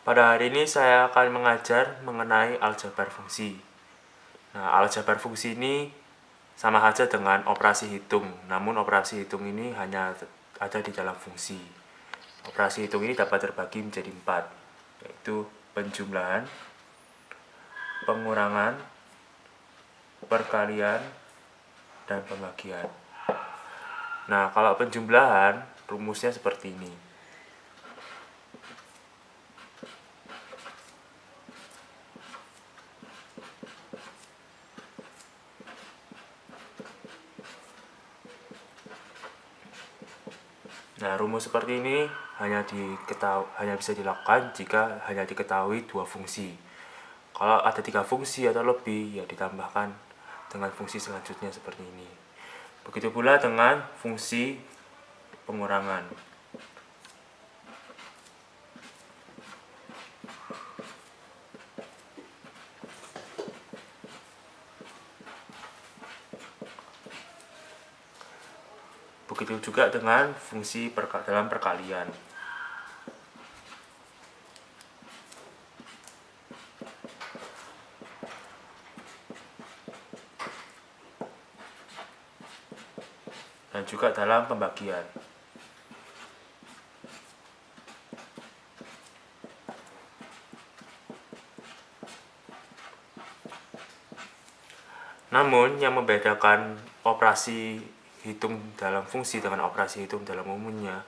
Pada hari ini saya akan mengajar mengenai aljabar fungsi. Nah, aljabar fungsi ini sama saja dengan operasi hitung, namun operasi hitung ini hanya ada di dalam fungsi. Operasi hitung ini dapat terbagi menjadi 4, yaitu penjumlahan, pengurangan, perkalian, dan pembagian. Nah, kalau penjumlahan, rumusnya seperti ini. Nah, rumus seperti ini hanya bisa dilakukan jika hanya diketahui 2 fungsi. Kalau ada 3 fungsi atau lebih, ya ditambahkan dengan fungsi selanjutnya seperti ini. Begitu pula dengan fungsi pengurangan. Begitu juga dengan fungsi dalam perkalian. Dan juga dalam pembagian. Namun, yang membedakan operasi hitung dalam fungsi dengan operasi hitung dalam umumnya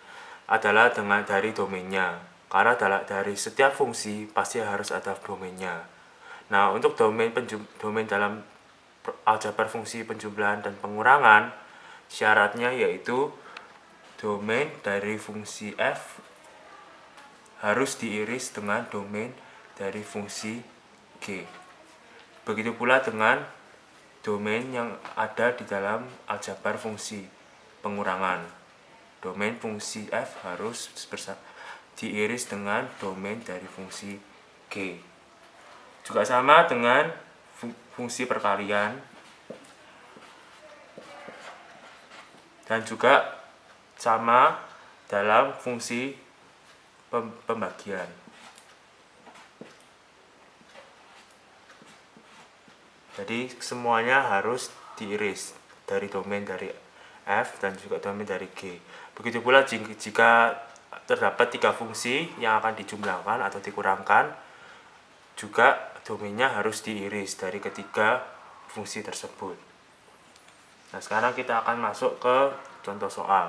adalah dari domainnya. Karena dari setiap fungsi pasti harus ada domainnya. Nah, untuk domain dalam aljabar fungsi penjumlahan dan pengurangan, syaratnya yaitu domain dari fungsi f harus diiris dengan domain dari fungsi g. Begitu pula dengan domain yang ada di dalam aljabar fungsi pengurangan. Domain fungsi f harus diiris dengan domain dari fungsi g. Juga sama dengan fungsi perkalian dan juga sama dalam fungsi pembagian. Jadi semuanya harus diiris dari domain dari f dan juga domain dari g. Begitu pula jika terdapat 3 fungsi yang akan dijumlahkan atau dikurangkan, juga domainnya harus diiris dari ketiga fungsi tersebut. Nah, sekarang kita akan masuk ke contoh soal.